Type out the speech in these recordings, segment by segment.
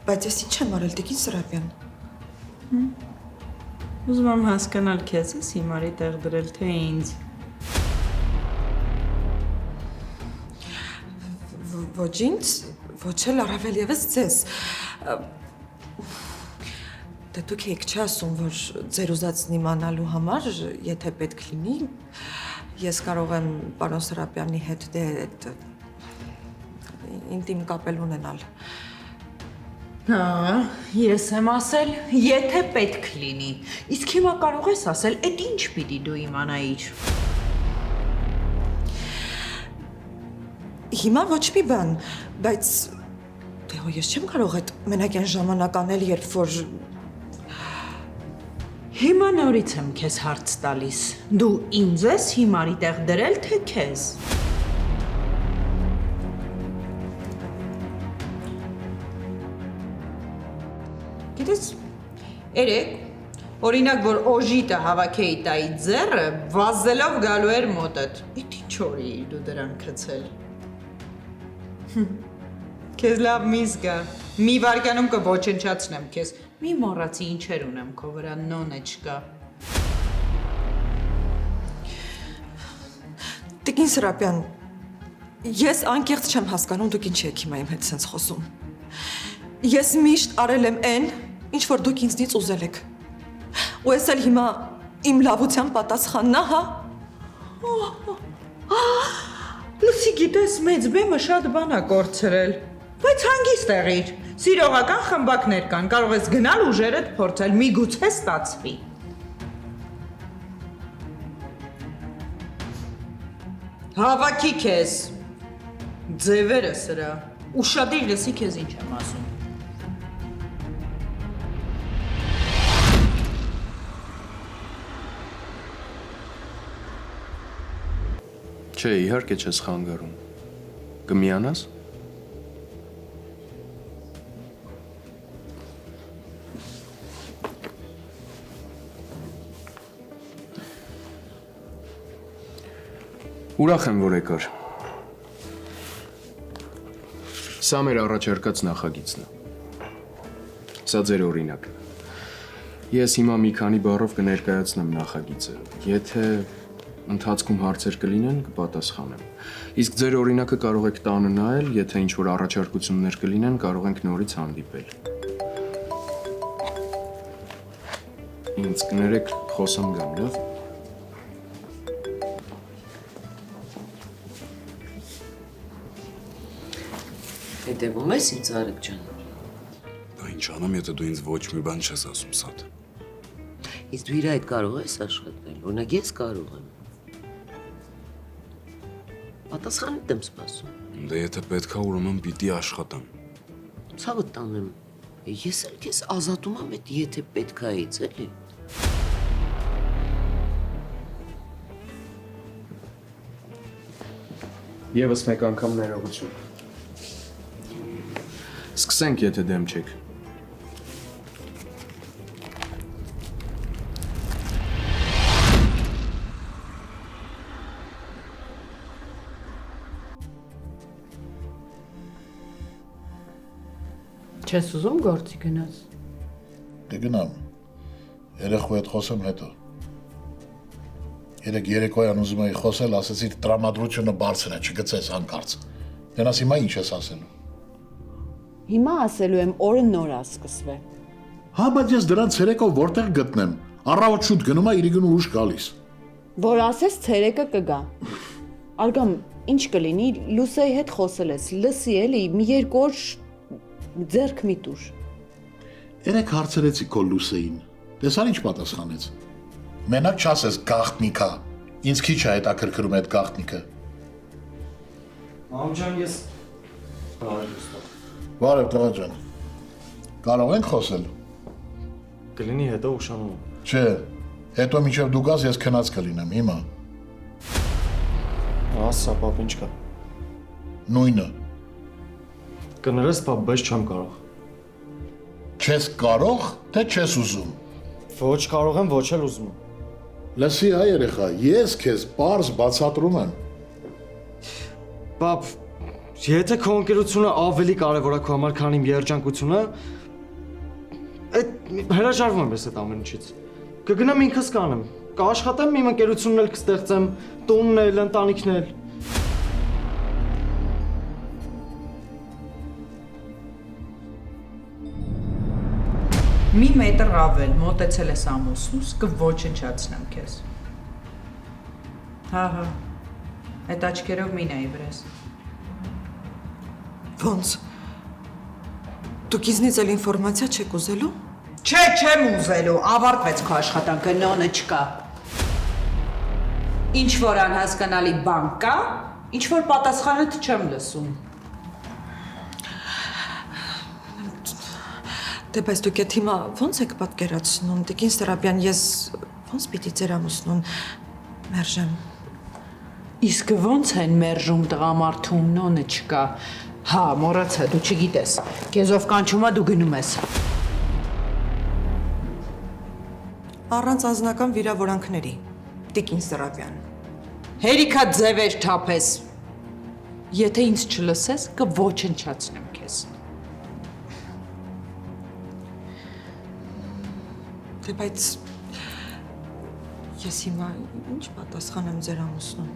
Բայց ես ինչ եմ արել, Տիկին Սրապյան։ Ուզում եմ հասկանալ քեզ ես հիմարի տեղ դրել, թե ինձ։ Ոչ ինձ, ոչ էլ առավել ևս ձեզ։ Դե դուք եք չի ասում, որ ձեր ուզածն իմանալու համար, եթե պետք լինի, ես կարող եմ պարոն Սրապյանի հետ դե ինտիմ կապել ունենալ։ Հա, ես եմ ասել, եթե պետք լինի, իսկ հիմա կարող ես ասել, էդ ինչ պիտի դու իմանայիր։ Հիմա ոչ մի բան, բայց դե հո ես չեմ կարող այդ մենակյան ժամանակ անել, երբ որ Հիմա նորից եմ քեզ հարց տալիս, դու ինձ ես հիմարի տեղ դրել, թե քեզ։ Գիտես, երեք, օրինակ, որ օժիտը հավաքեի տայի ձեռը, վազելով գալու էր մոտդ։ Իդ ինչ օրի դու դրան գցել։ Քեզ լավ մի զգա, մի վարկյանում կոչնչացնեմ քեզ, մի մոռացի ինչեր ունեմ քո վրա, նոնը չկա։ Տիկին Սրապյան, ես անկեղծ չեմ հասկանում, դուք ինչի եք հիմա իմ հետ սենց խոսում։ Ես միշտ արել եմ այն, ինչ որ դուք ինձնից ուզել եք։ Ու ես էլ հիմա իմ լավության պատասխանն է, հա։ Լսի գիտես, մեծ բեմը շատ բան է կորցրել, բայց հանգիստ եղիր, սիրողական խմբակներ կան, կարող ես գնալ ուժերդ փորձել, միգուցե ստացվի։ Հավաքի քեզ, ձևերը սրա, ուշադիր լսի քեզ ինչ եմ ասում։ Չէ, իհարկե չես խանգարում։ Կմիանաս։ Ուրախ եմ, որ եկար։ Սա մեր առաջարկած նախագիծն է։ Սա ձեր օրինակը։ Ես հիմա մի քանի բառով կներկայացնեմ նախագիծը։ Եթե ընթացքում հարցեր կլինեն, կպատասխանեմ։ Իսկ ձեր օրինակը կարող եք տանը նայել, եթե ինչ-որ առաջարկություններ կլինեն, կարող ենք նորից հանդիպել։ Ինձ կներեք խոսեմ գամ, լավ։ Հետևում ես ինձ Արեգ ջան։ Դա ինչ անեմ, եթե դու ինձ ոչ մի բան չես ասում, Սաթ։ Իսկ դու իր այդ կարող ես աշխատել, օրինակ ես կարող եմ։ Պատասխանդ եմ սպասում։ Դե եթե պետք է, ուրեմն պիտի աշխատեմ։ Ցավը տանեմ։ Ես էլ քեզ ազատում եմ այդ եթե պետք է այց, էլի։ Եվս մեկ անգամ ներողություն։ Սկսենք, եթե դեմ չեք։ Չես ուզում գործի գնաս։ Կգնամ, երեխու հետ խոսեմ հետո։ Երեք երեկոյան ուզում էի խոսել, ասեցի տրամադրությունը բարձր է, չգցես հանկարծ։ Գնաս հիմա ինչ ես ասելու։ Հիմա ասելու եմ օրը նոր է սկսվել։ Հա, բայց ես դրան ցերեկով որտեղ գտնեմ։ Առավոտ շուտ գնում է, իրիկուն ուշ գալիս։ Որ ասես ցերեկը կգա։ Արգամ, ինչ կլինի, Լուսեի հետ խոսել ես, լսի էլի, մի երկու օր ձեռք մի տուր։ Երեք հարցրեցի քո Լուսեին։ Տեսար ինչ պատասխանեց։ Մենակ չասես գաղտնիքա։ Ինձ քիչ է հետաքրքրում այդ գաղտնիքը։ Մամջան, ես Բարև տղա ջան։ Կարող ենք խոսել։ կլինի հետո ուշանում։ Չէ, հետո մինչև դու գաս ես քնած կլինեմ, հիմա։ Ասա, պապ, ինչ կա։ Նույնը։ Կներես, պապ, բայց չեմ կարող։ Չես կարող, թե չես ուզում։ Ոչ կարող եմ, ոչ էլ ուզում եմ։ Լսի, այ երեխա, ես քեզ պարզ բացատրում եմ։ Պապ, Եթե քո ընկերությունը ավելի կարևոր է քո համար, քան իմ երջանկությունը, այդ հրաժարվում եմ ես այդ ամեն ինչից։ Կգնամ ինքս կանեմ, կաշխատեմ իմ ընկերությունն էլ կստեղծեմ, տունն էլ, ընտանիքն էլ։ Մի մետր ավել մոտեցել ես ամուսնուս, կոչնչացնեմ քեզ։ Հա, այդ աչքերով մի նայի վրես։ Ոնց։ Դուք ինձնից էլ ինֆորմացիա չեք ուզելու։ Չէ, չեմ ուզելու, ավարտվեց քո աշխատանքը, նոնը չկա։ Ինչ որ անհասկանալի բան կա, ինչ որ պատասխանդ չեմ լսում։ Դե բայց դուք այդ հիմա ոնց եք պատկերացնում, Տիկին Սրաբյան, ես ոնց պիտի ձեր ամուսնուն մերժեմ։ Իսկ ոնց են մերժում տղամարդուն, նոնը չկա։ Հա, մոռացա, դու չգիտես։ Քեզով կանչում է, դու գնում ես։ Առանց անձնական վիրավորանքների, Տիկին Սրաբյան։ Հերիքա ձևեր թափես։ Եթե ինձ չլսես, կոչնչացնեմ քեզ։ Դե բայց ես հիմա ինչ պատասխանեմ ձեր ամուսնուն։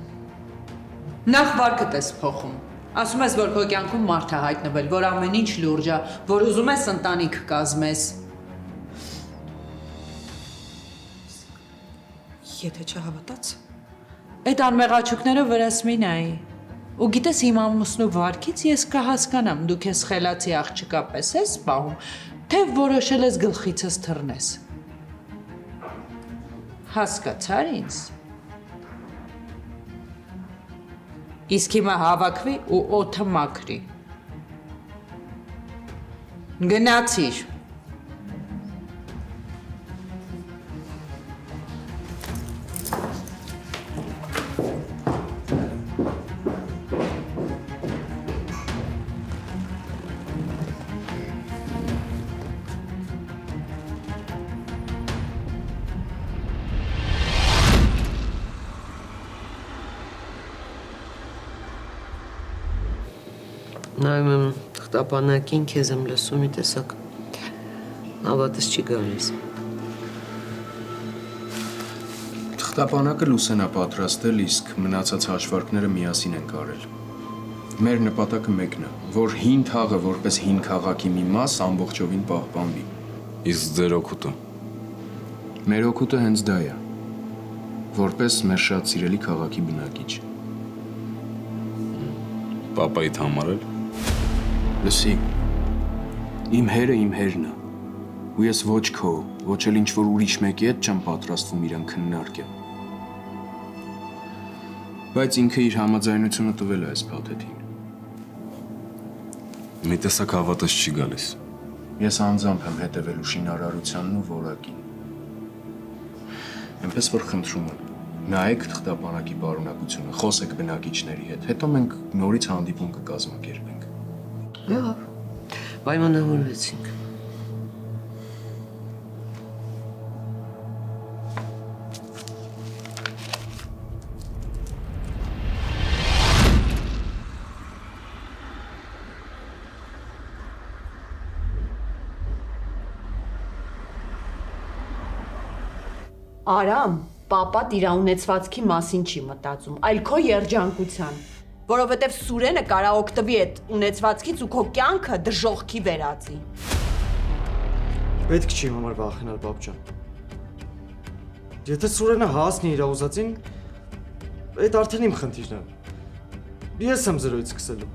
Նախ վարկդ ես փոխում։ Ասում ես, որ քո կյանքում մարդ է հայտնվել, որ ամեն ինչ լուրջ է, որ ուզում ես ընտանիք կազմես։ Եթե չհավատաց։ Այդ անմեղաչուկները վրաս մի նայի։ Ու գիտես իմ ամուսնու վարկից ես կհասկանամ, դու քեզ խելացի աղջկա պես ես սպահում, թե որոշել ես գլխիցս թռնես։ Հասկացար ինձ։ Իսկ հիմա հավաքվի ու օդը մաքրի։ Գնացիր։ Նայում եմ թղթապանակին, քեզ եմ լսում, մի տեսակ հավատս չի գալիս։ Թղթապանակը Լուսենա պատրաստել, իսկ մնացած հաշվարկները միասին են կարել։ Մեր նպատակը մեկն է, որ հին թաղը որպես հին քաղաքի մի մաս ամբողջովին պահպանվի։ Իսկ ձեր օգուտը։ Մեր օգուտը հենց դա է, որպես մեր շատ սիրելի քաղաքի բնակիչ։ Պապայիդ համար էլ։ Լսի, իմ հերը իմ հերն է, ու ես ոչ քո, ոչ էլ ինչ-որ ուրիշ մեկի հետ չեմ պատրաստվում իրան քննարկել։ Բայց ինքը իր համաձայնությունը տվել է այս փաթեթին։ Մի տեսակ հավատս չի գալիս։ Ես անձամբ եմ հետևելու շինարարությանն ու որակին։ Էնպես որ խնդրում եմ, նայեք թղթապանակի պարունակությունը, խոսեք բնակիչների հետ, հետո մենք նորից հանդիպում կկազմակերպենք։ Լավ, պայմանավորվեցինք։ Արամ, պապա իրա ունեցվածքի մասին չի մտածում, այլ քո երջանկության, որովհետև Սուրենը կարա օգտվի այդ ունեցվածքից ու քո կյանքը դժողքի վերածի։ Պետք չի իմ համար վախենալ, պապ ջան։ Եթե Սուրենը հասնի իր ուզածին, այդ արդեն իմ խնդիրն է։ Ես եմ զրոյից սկսելու։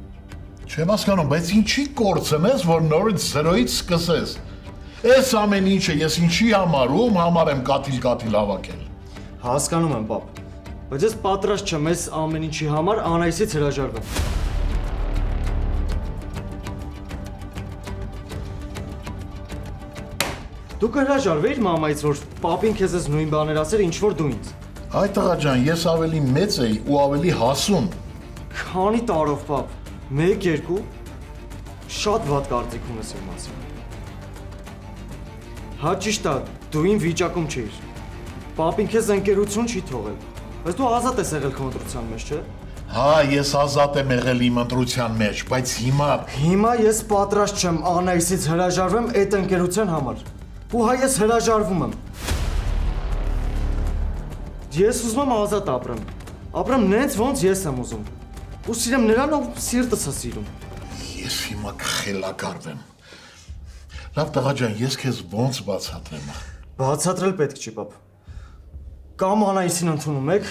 Չեմ հասկանում, բայց ինչի կորցեմ ես, որ նորից զրոյից սկսես։ Այս ամեն ինչը ես ինչի համար եմ կաթիլ հավաքել։ Հասկանում եմ, պապ, բայց ես պատրաստ չեմ այս ամեն ինչի համար Անայսից հրաժարվել։ Դու կհրաժարվեիր մամայից, որ պապին քեզ այս նույն բաներ ասեր, ինչ որ դու ինձ։ Այ տղա ջան, ես ավելի մեծ էի ու ավելի հասուն։ Քանի տարով, պապ, 1-2 շատ վատ կարծիք ունես իմ մասին։ Հա ճիշտ է, դու ին վիճակում չէիր։ Պապին քեզ ընկերություն չի թողել, բայց դու ազատ ես եղել քո ընտրության մեջ, չէ՞։ Հա, ես ազատ եմ եղել իմ ընտրության մեջ, բայց Հիմա ես պատրաստ չեմ Անահիսից հրաժարվեմ այդ ընկերության համար։ Ու հա ես հրաժարվում եմ։ Ես ուզում եմ ազատ ապրեմ։ Ապրեմ նենց ոնց ես եմ ուզում։ Ու սիրեմ նրան, ով սիրտս է սիրում։ Ես հիմա կխելագարվեմ։ Լավ տղա ջան, ես քեզ ոնց բացատրեմ։ Բացատրել պետք չի, պապ։ Կամ Անահիսին ընդունում եք,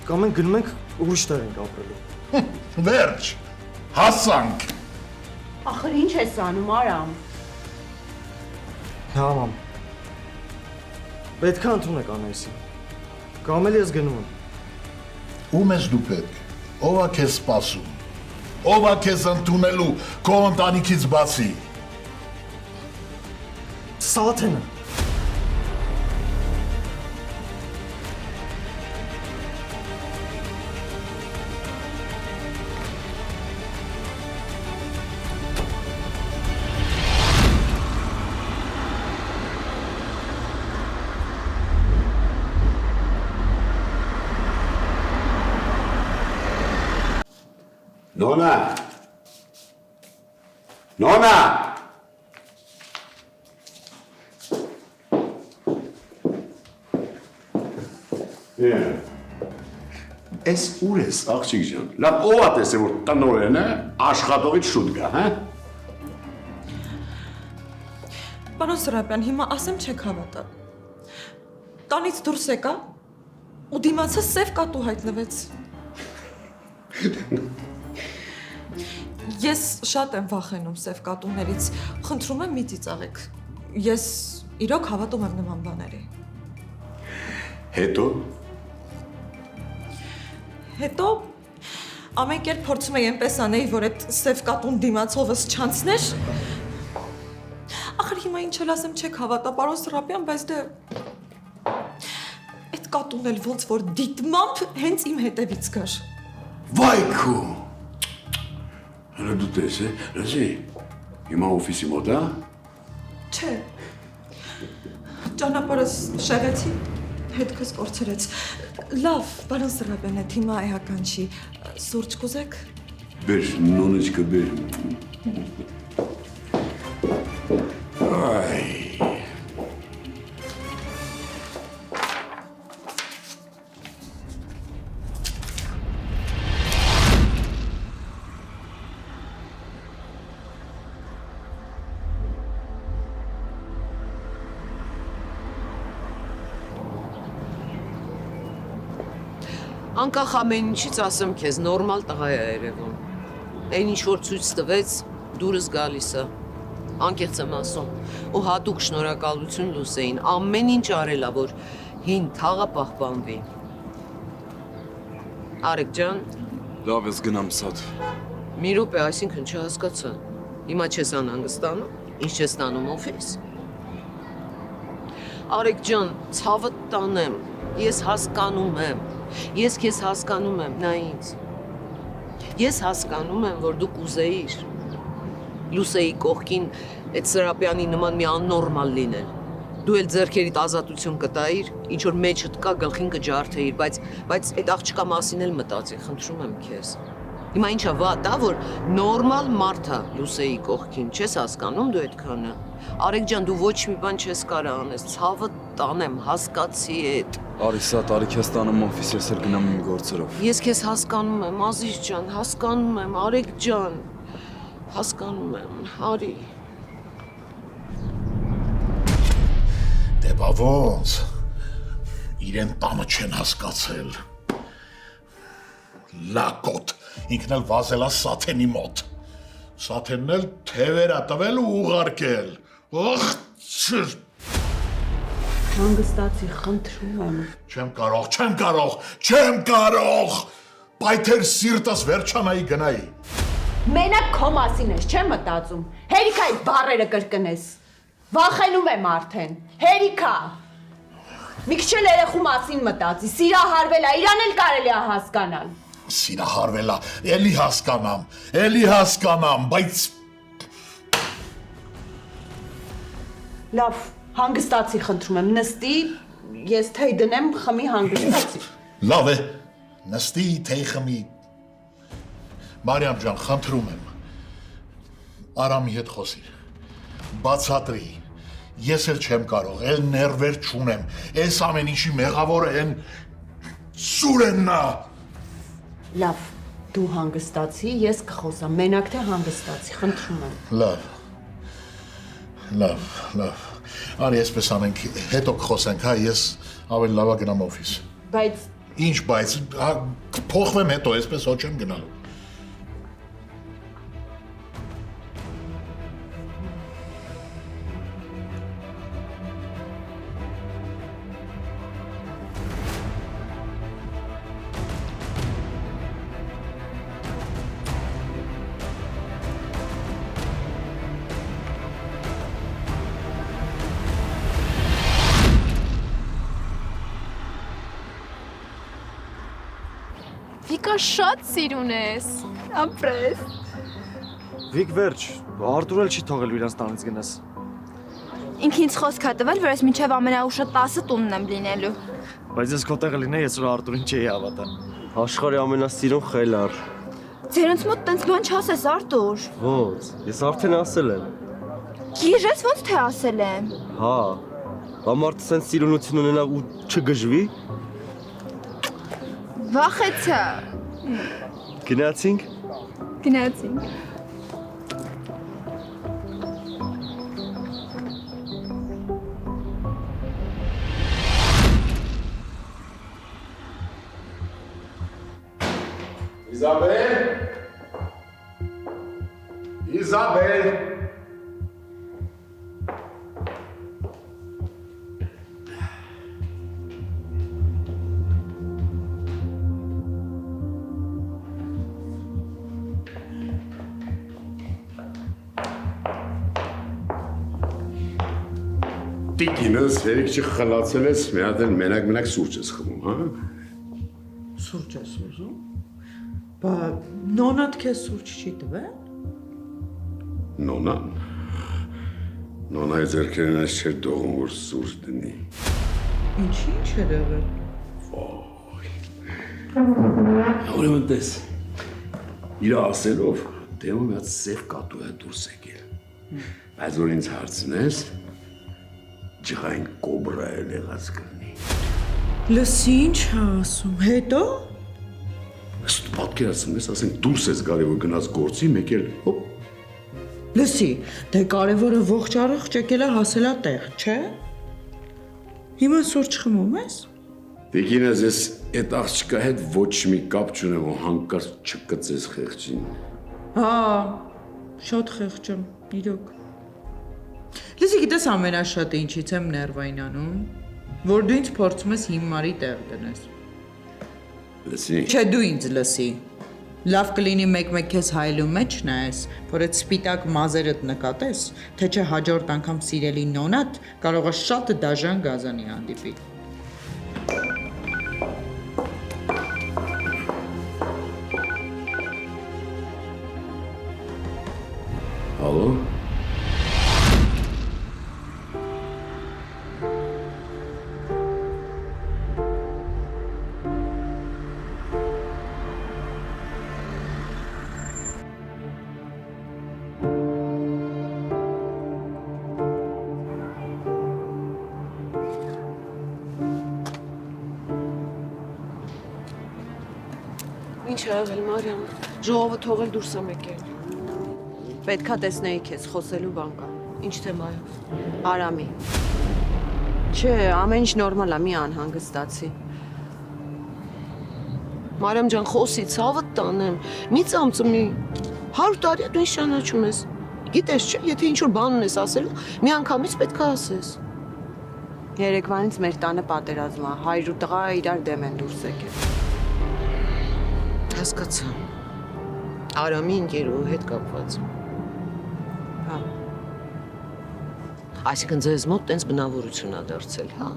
կամ մենք գնում ենք ուրիշ տեղ ենք ապրելու։ Վերջ, հասանք։ Ախր ինչ ես անում, Արամ։ Հա, մամ։ Պետք է ընդունեք Անահիսին։ Կամ էլ ես գնում եմ։ Ում ես դու պետք։ Ո՞վ է քեզ սպասում։ Ո՞վ է քեզ ընդունելու քո ընտանիքից բացի։ Սաթենը։ Նոնա։ Էս ուր ես, աղջիկ ջան։ Լավ, ով է տեսել, որ տնօրենը աշխատողից շուտ գա, հա։ Պարոն Սրապյան, հիմա ասեմ չեք հավատա։ Տանից դուրս եկա ու դիմացը սև կատու հայտնվեց։ Ես շատ եմ վախենում սև կատուներից, խնդրում եմ մի ծիծաղեք։ Ես իրոք հավատում եմ նման բաների։ Հետո Հետո ամեն կերպ փորձում էի այնպես անեի, որ այդ սև կատուն դիմացովս չանցներ։ Ախր հիմա ինչ էլ ասեմ չեք հավատա, պարոն Սրապյան, բայց դե այդ կատուն էլ ոնց որ դիտմամբ հենց իմ հետևից գար։ վայ քո։ Հələ դու տեսե, լսի։ Հիմա օֆիսի մոտ, հա։ Չէ։ Ճանապարհս շեղեցի, հետքս կորցրեց։ Լավ, պարոն Սրապյան, այդ հիմա էական չի։ Սուրճ կուզեք։ Բեր, նոնեչկա բեր։ Այ։ Անկախ ամեն ինչից ասեմ քեզ, նորմալ տղա է երևում։ Այն ինչ որ ցույց տվեց, դուրս գալիս է։ Անկեղծ եմ ասում։ Ու հատուկ շնորհակալություն Լուսեին, ամեն ինչ արել է, որ հին թաղը պահպանվի։ Արեգ ջան, Լավ ես գնամ սատ։ մի րոպե, այսինքն չհասկացա։ Հիմա չես անհանգստանում, ինչ չես տանում օֆիս։ Արեգ ջան, ցավը տանեմ, ես հասկանում եմ։ Ես քեզ հասկանում եմ, նա ինձ։ Ես հասկանում եմ, որ դու կուզեիր Լուսեի կողքին այդ Սրապյանի նման մի աննորմալ լինել։ Դու էլ ձեռքերիդ ազատություն կտայիր, ինչ որ մեջդ կա գլխին կջարդեիր, բայց այդ աղջկա մասին էլ մտածի, խնդրում եմ քեզ։ Հիմա ինչա վատ է, որ նորմալ մարդ է Լուսեի կողքին, չես հասկանում դու այդքանը։ Արեգ ջան, դու ոչ մի բան չես կարող անես, ցավը տանեմ, հասկացի այդ։ Արիսա, տարի քեզ տանում օֆիս, ես էլ գնամ իմ գործերով։ Ես քեզ հասկանում եմ, Ազիզ ջան, հասկանում եմ, Արեգ ջան, հասկանում եմ, արի։ Դե բա ոնց։ Իրեն տանը չեն հասկացել։ Լակոտ, ինքն էլ վազելա Սաթենի մոտ։ Սաթենն էլ թևեր է տվել ու ուղարկել։ Ախ, Հանգստացի, խնդրում եմ։ Չեմ կարող։ Պայթեր սիրտս վերջանայի գնայի։ Մենակ քո մասին ես, չեմ մտածում։ Հերիքա այդ բառերը կրկնես։ Վախենում եմ արդեն։ Հերիքա։ Մի քիչ էլ երեխու մասին մտածի, սիրահարվել է, իրան էլ կարելի է հասկանալ։ Սիրահարվել է, էլի հասկանամ, բայց Լավ, հանգստացի, խնդրում եմ, նստի, ես թեյ դնեմ, խմի հանգստացի։ լավ է, նստի թեյ խմի, Մարիամ ջան, խնդրում եմ։ Արամի հետ խոսիր։ Բացատրի։ Ես էլ չեմ կարող, էլ ներվեր չունեմ։ Այս ամեն ինչի մեղավորը են Սուրեննա։ Լավ, դու հանգստացի, ես կխոսամ, մենակ թե հանգստացի, խնդրում եմ։ Լավ։ Արի այսպես անենք, հետո կխոսենք, հա, ես ավելի լավա գնամ օֆիս։ Բայց Ինչ բայց, փոխվեմ հետո, այսպես ոչ եմ գնալու։ Վիկա շատ սիրուն ես։ Ապրես։ Վիկ վերջ, Արտուր էլ չի թողել իրանց տանից գնաս։ Ինքը ինձ խոսք ա տվել, որ ես մինչև ամենաուշը 10 տունն եմ լինելու։ Բայց ես քո տեղը լինեի, ես որ Արտուրին չէի հավատա։ Աշխարհի ամենասիրուն խելար։ Ձերոնց մոտ տենց բան չասես, Արտուր։ Ոնց, ես արդեն ասել եմ։ Գիժես ոնց թե ասել եմ։ Հա։ Ամարտը սենց սիրունություն ունենա ու չգժվի։ Վախեցա։ Գնացինք։ Գնացինք։ Իզաբել։ Տիկինս հերիք չխլացել ես, մի հատ էլ մենակ սուրճ ես խմում, հա։ Սուրճ ես ուզում։ Բա նոնատ քեզ սուրճ չի տվել։ Նոնայի ձեռքերին այս չէր դողում, որ սուրճ դնի։ Ինչ էր եղել։ Ուրեմն տես, իր ասելով, դեմը մի հատ սև կատու է դուրս եկել։ Բայց որ ինձ հարցնես, ջղային կոբրա էլ եղած կրնի։ Լսի ինչ ասում, հետո։ Ըստ պատկերացնում ես, ասենք դուրս ես գալի, որ գնաց գործի, մեկ էլ հոպ։ Լսի, դե կարևորը ողջ առողջ եկել է հասելա տեղ, չէ։ Հիմա սուրճ խմում ես։ Տիկինս ես այդ աղջկա հետ ոչ մի կապ չունեմ, որ հանկարծ չկծես խեղճին։ Հա, շատ խեղճ եմ, իրոք։ Լսի, գիտես ամենաշատը ինչից եմ ներվային անում, որ դու ինձ փորձում ես հիմարի տեղ դնես։ Լսի։ Չէ, դու ինձ լսի։ Լավ կլինի մեկ-մեկ քեզ հայելու մեջ նայես, որ այդ սպիտակ մազերդ նկատես, թե չէ հաջորդ անգամ սիրելի նոնատ կարող է շատ դաժան գազանի հանդիպի։ Հալո։ Ինչ ա եղել, Մարիամ։ Ժողովը թողել դուրս եմ եկել։ Պետքա տեսնեի քեզ, խոսելու բան կա։ Ինչ թեմայով։ Արամի։ Չէ, ամեն ինչ նորմալ ա, մի անհանգստացի։ Մարիամ ջան, խոսի, ցավդ տանեմ։ Մի ծամծմի։ 100 տարի դու ինչ ճանաչում ես։ Գիտես չէ, եթե ինչ-որ բան ունես ասելու, մի անգամից պետքա ասես։ Երեկվանից մեր տանը պատերազմ ա, հայր ու տղա իրար դեմ են դուրս եկել։ Հասկացա։ Արամի ընկերուհու հետ կապված։ Հա։ Այսինքն ձեզ մոտ տենց բնավորություն ա դարձել, հա։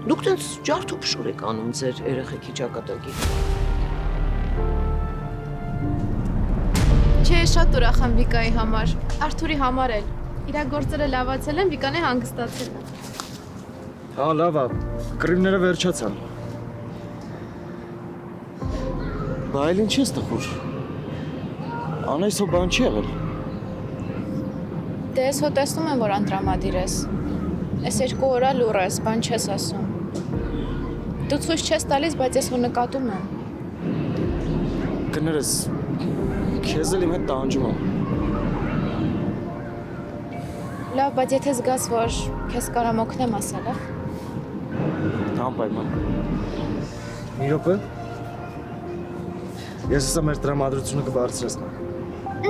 Դուք տենց ջարդ ու փշուր եք անում ձեր երեխեքի ճակատագին։ Չէ, շատ ուրախ եմ Վիկայի համար, Արթուրի համար էլ։ Իրա գործերը լավացել են, Վիկան է հանգստացել։ Հա, լավ ա, կռիվները վերջացան։ Բա այլ ինչ ես տխուր։ Անայս հո բան չի եղել։ Դե ես հո տեսնում եմ, որ անտրամադիր ես։ Այս 2 օրա լուռ ես, բան չես ասում։ Դու ցույց չես տալիս, բայց ես հո նկատում եմ։ Կներես, քեզ էլ իմ հետ տանջում եմ։ Լավ, բայց եթե զգաս, որ քեզ կարամ օգնեմ, ասա, լավ։ Անպայման։ Մի րոպե։ Ես հեսա մեր տրամադրությունը կբարձրացնեմ։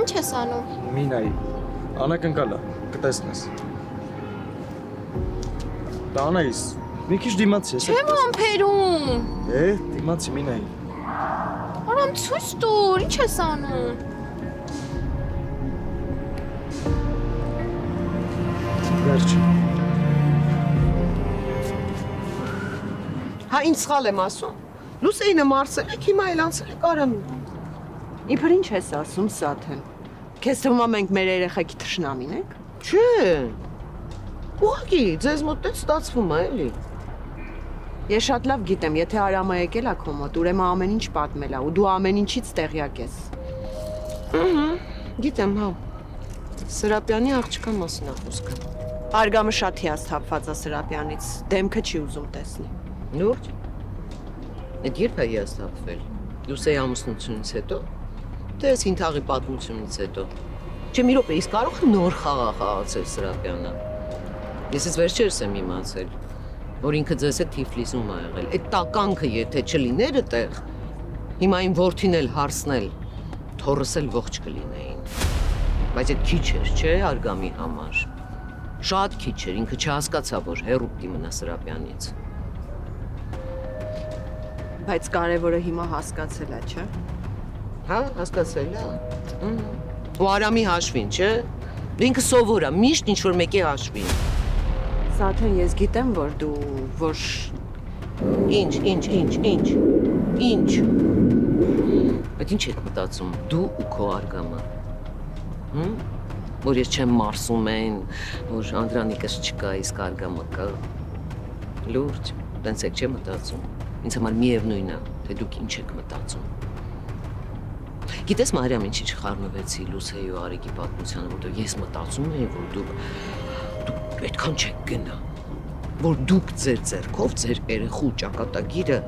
Ինչ ես անում։ Մի նայի։ Անակնկալ է, կտեսնես։ Տանայիս, մի քիչ դիմացի ես։ Չեմ ամփերում։ Դիմացի մի նայի։ Արամ ցույց տուր, ինչ ես անում։ Վերջ։ Հա ինձ սխալ եմ ասում։ Լուսեինը մարսել եք, հիմա էլ անցել եք Արամին։ Իբր ինչ ես ասում, Սաթեն։ Քեզ թվում է մենք մեր երեխեքի թշնամին ենք։ Չէ։ Ուղղակի ձեզ մոտ էլ ստացվում է, էլի։ Ես շատ լավ գիտեմ, եթե Արամը եկել է քո մոտ, ուրեմն ամեն ինչ պատմել է ու դու ամեն ինչից տեղյակ ես։ Գիտեմ, հա։ Սրապյանի աղջկա մասին է խոսքը։ Արգամը շատ հիասթափված է Սրապյանից, դեմքը չի ուզում տեսնի։ Լուրջ։ Այդ երբ է հիասթափվել։ Լուսեի ամուսնությունից հետո։ Թե այս ինթաղի պատմությունից հետո։ Չէ, մի րոպե, իսկ կարող է նոր խաղ խաղացել Սրապյանը։ Ես ես վերջերս եմ իմացել, որ ինքը ձեզ հետ Թիֆլիսում ա եղել։ Այդ տականքը եթե չլիներ այդտեղ, հիմա այն որդին էլ հարսնել, թորս էլ ողջ կլինեին։ Բայց այդ քիչ էր, չէ, Արգամի համար։ Շատ քիչ էր, ինքը չհասկացավ, որ հեռու պիտի մնա Սրապյանից։ Բայց կարևորը հիմա հասկացել է, չէ՞։ Հա, հասկացել է։ Ու Արամի հաշվին, չէ։ Ինքը սովոր է, միշտ ինչ-որ մեկի հաշվին։ Սաթեն, ես գիտեմ, որ դու, որ… Ինչ։ Այդ ինչ եք մտածում, դու ու քո Արգամը։ Որ ես չեմ մարսում են, որ Անդրանիկս չկա, իսկ Արգամը կա։ Լուրջ, տենց եք չէ մտածում։ Ինձ համար միևնույն է, թե դուք ինչ եք մտածում։ Գիտես Մարիամ ինչի չխառնվեցի Լուսեի ու Արեգի պատմությանը, որտեղ ես մտածում էի, որ դուք այդքան չեք գնա, որ դուք ձեր ձեռքով ձեր երեխու ճակատագիրը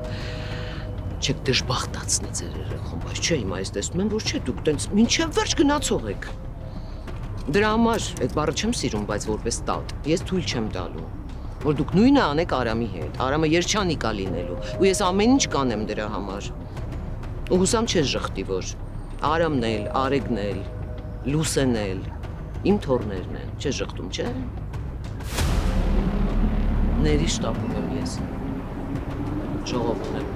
չեք դժբախտացնի ձեր երեխուն, բայց չէ, հիմա ես տեսնում եմ, որ չէ, դուք տենց մինչև վերջ գնացող եք։ Դրա համար այդ բառը չեմ սիրում, բայց որպես տատ, ես թույլ չեմ տալու, որ դուք նույնը անեք Արամի հետ, Արամը երջանիկ է լինելու, ու ես ամեն ինչ կանեմ դրա համար։ Ու հուսամ չես ժխտի, որ Արամն էլ, Արեգն էլ, Լուսեն էլ, իմ թոռներն են, չես ժխտում, չէ՞։ Ների շտապում եմ ես, ժողովում եմ։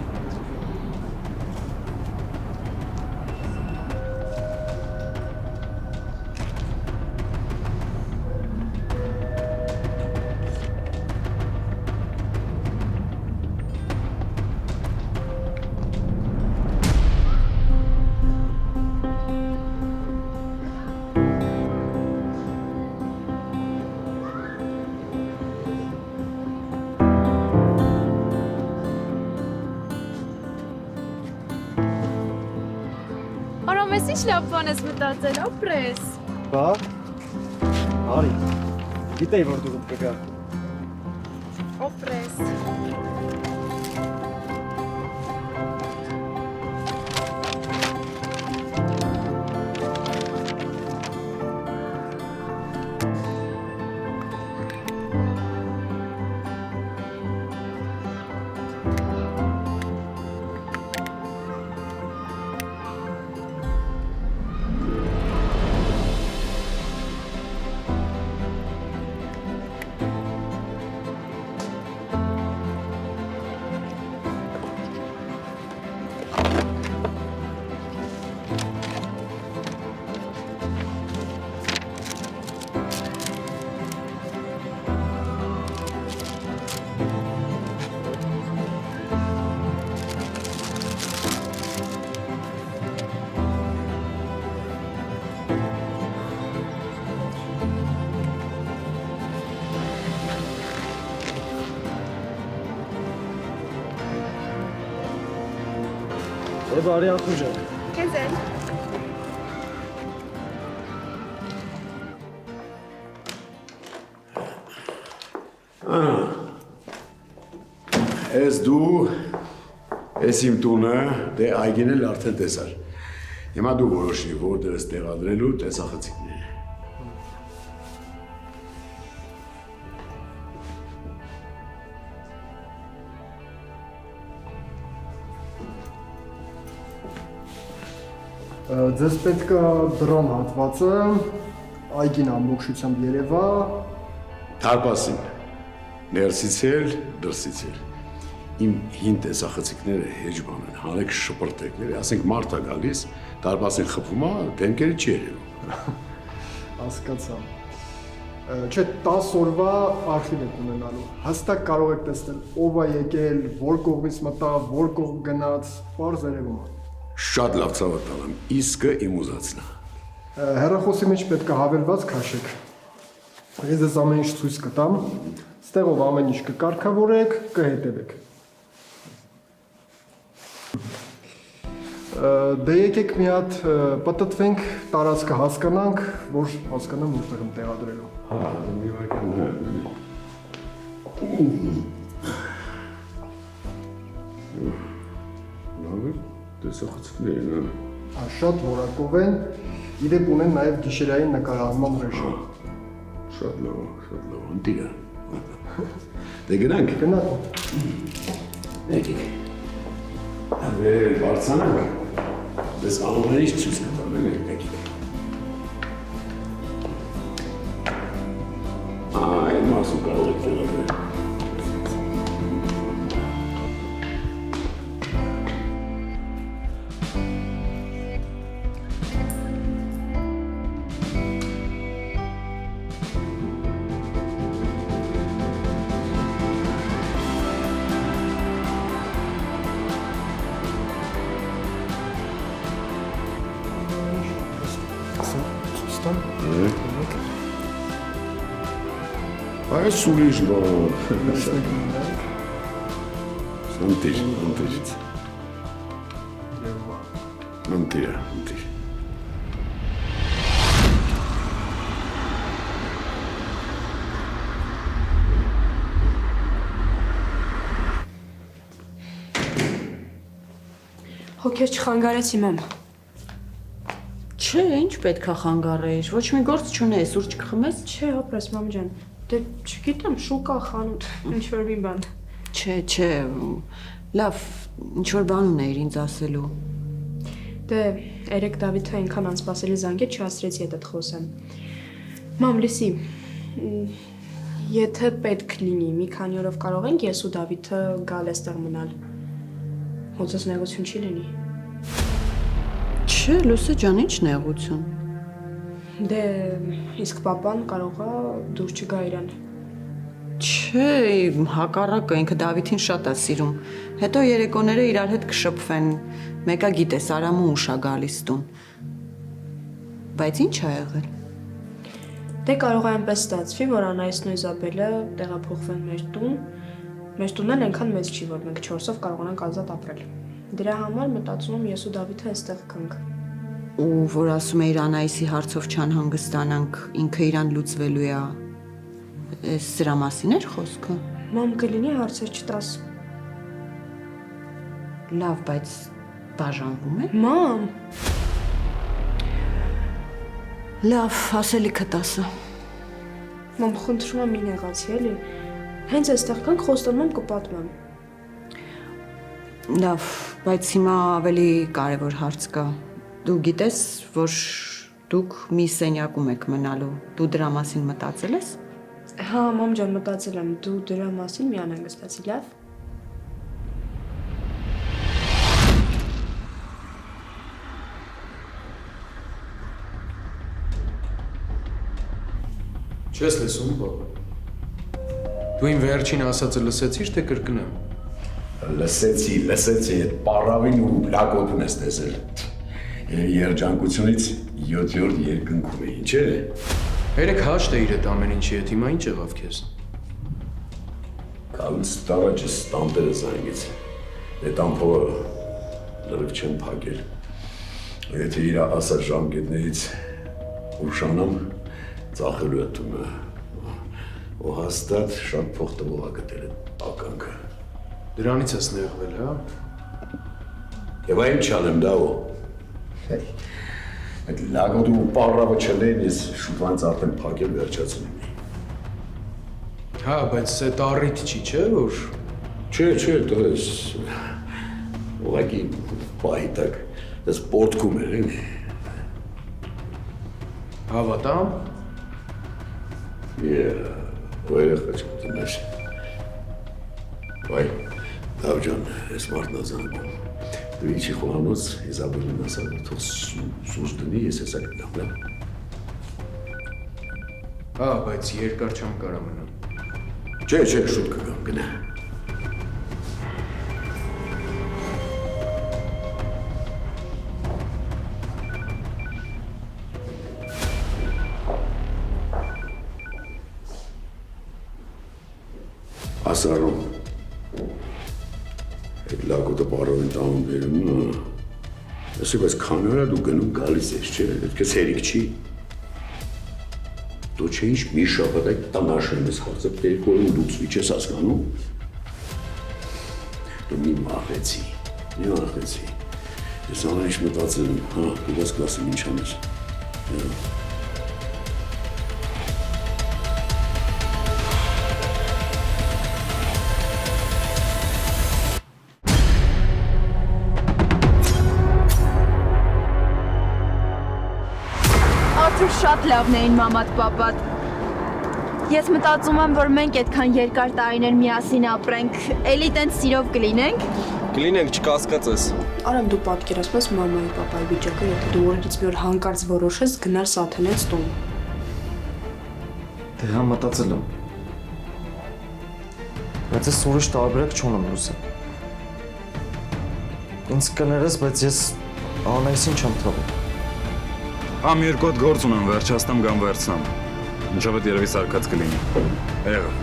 Այս ինչ լավ բան ես մտածել, ապրես։ Բա։ Արի։ Գիտեի, որ դու կգա։ Ապրես։ Բարի ախուժը։ Քեզ էլ։ Ես դու, ես իմ տունը, դե այգին էլ արդեն տեսար։ Հիմա դու որոշի, որտեղ ես տեղադրելու տեսախցիկները։ Ձեզ պետք է դրան հատվածը, այգին ամբողջությամբ երևա։ Դարպասին, ներսից էլ, դրսից էլ։ Իմ հին տեսախցիկները հեչ բան են, հանեք շպրտեկները, ասենք մարդ է գալիս, դարպասին խփում է, դեմքերը չի երևում։ Հասկացա։ Չէ, 10 օրվա արխիվ եք ունենալու։ Հստակ կարող եք տեսնել ով է եկել, որ կողմից մտավ, որ կողմ գնաց, պարզ երևում է։ Շատ լավ ցավը տալեմ, իսկը իմ ուզածն է։ Հեռախոսի մեջ պետք է հավելված քաշեք։ Ես ձեզ ամեն ինչ ցույց կտամ, ստեղով ամեն ինչ կկարգավորեք, կհետևեք։ Դե եկեք մի հատ պտտվենք, տարածքը հասկանանք, որ հասկանամ որտեղ եմ տեղադրելու։ Հա, մի վայրկյան լավ է, տեսախցիկներն են։ Շատ որակով են, իրենք ունեն նաև գիշերային նկարահանման ռեժիմ։ Շատ լավ, ընտիրը։ Դե գնանք։ Գնանք։ Եկեք։ Աբել, բարձանանք։ Դες ամեն ինչ ցույց կտամ, եկեք։ Այ, մասու կարող եք տեղադրել։ Այս ուրիշ բան։ Ընտիր։ Հոգեզ չխանգարեցի, մամ։ Չէ, ինչ պետք է խանգարեիր, ոչ մի գործ չունես, ուր չխմես։ Չէ, ապրես, մամ ջան, դե չգիտեմ, շուկա, խանութ, ինչ-որ մի բան։ Չէ, լավ, ինչ-որ բան ունեիր ինձ ասելու։ Դե, երեք Դավիթը այնքան անսպասելի զանգեց, չհասցրեցի հետդ խոսեմ։ Մամ, լսի, եթե պետք լինի, մի քանի օրով կարող ենք ես ու Դավիթը գալ էստեղ մնալ։ Ոնց ես նեղություն չի լինի։ Չէ, Լուսե ջան, ինչ նեղություն։ Դե, իսկ պապան կարող է դուր չգա իրան։ Չէ, հակառակը, ինքը Դավիթին շատ է սիրում։ Հետո երեկոները իրար հետ կշփվեն։ Մեկը գիտես, Արամը ուշ է գալիս տուն։ Բայց ինչ ա եղել։ Դե կարող է այնպես ստացվի, որ Անայիսն ու Իզաբելը տեղափոխվեն մեր տուն։ Մեր տունն էլ այնքան մեծ չի, որ մենք 4-ով կարողանանք ազատ ապրել։ Դրա համար մտածում եմ ես ու Դավիթը այստեղ կանք։ Ու որ ասում է իր Անայիսի հարցով չանհանգստանանք, ինքը իրան լուծվելու է։ Էս սրա մասին էր խոսքը։ Մամ, կլինի հարցեր չտաս։ Լավ, բայց բաժանվում եք։ Մամ։ Լավ, ասելիքդ ասա։ Մամ, խնդրում եմ մի նեղացի, էլի։ Հենց այստեղ կանք խոստանում եմ կպատմեմ։ Լավ, բայց հիմա ավելի կարևոր հարց կա։ Դու գիտես, որ դուք մի սենյակում եք մնալու։ Դու դրա մասին մտածել ես։ Հա, մամ ջան, մտածել եմ, դու դրա մասին մի անհանգստացի, լավ։ Չես լսում, բաբա։ Դու իմ վերջին ասածը լսեցիր, թե կրկնեմ։ Լսեցի, այդ պարավին ու լակոտն ես տեսել։ Երջանկությունից 7-րդ երկնքում էի, չէ՞։ Երեք հաշտ էիր այդ ամեն ինչի հետ, հիմա ինչ եղավ քեզ։ Կալուց տարաճս տանտերը զանգեց։ Այդ ամփոը լրիվ չեմ փակել։ Եթե իր ասած ժամկետներից ուշանամ, ծախելու է տունը։ Ու հաստատ շատ փող տվող է գտել այդ ականքը։ Դրանից ես նեղվել, հա։ Եվ այն չանեմ դա ու։ Այդ լագոդու պարրավը չլեն, ես շուտվանց արդեն փակել վերջացնեմ։ Հա, բայց այդ առիթ չի, չէ, որ Չէ, դա ես ուղղակի պահիտակ, ես պորտքում էր, էլի։ հավատամ։ Ու երեխա չեմ տնես։ Վայ, լավ ջան, ես մարդն ազանգում։ Դու իչի խոհանոց Իզաբելին ասալ, թող սուս դնի, ես հեսա գնամ, լավ։ Հա, բայց երկար չեմ կարա մնամ։ Չէ, շուտ կգամ, գնա։ Ասարում, այդ լագոտը պարովին տանում բերում, ասի, բայց քանի օր է դու գնում գալիս ես, չէ, այդքես հերիք չի։ Դու չէ ինչ մի շաբաթ այդ տանաշեմ ես հարցը երկու օրում լուծվի չես հասկանում։ Դու մի մահվեցի։ Ես ամեն ինչ մտածել եմ, հա, դու ես կասեմ ինչ անես։ Արդյոք շատ լավն էին մամատ պապատ։ Ես մտածում եմ, որ մենք այդքան երկար տարիներ միասին ապրենք, էլի տենց սիրով կլինենք։ Կլինենք, չկասկածես։ Արամ դու պատկերացնես մամայի պապայի վիճակը, եթե դու օրից մի օր հանկարծ որոշես գնալ Սաթենենց տուն։ Դե հա մտածել եմ։ Բայց ես ուրիշ տարբերակ չունեմ լուսը։ Ինձ կներես, բայց ես անայսին չեմ թողում։ Ամ երկու հատ գործ ունեմ, վերջացնեմ կամ վերցնեմ։ Ինչով էդ երևի սարկած կլինի։ Եղավ։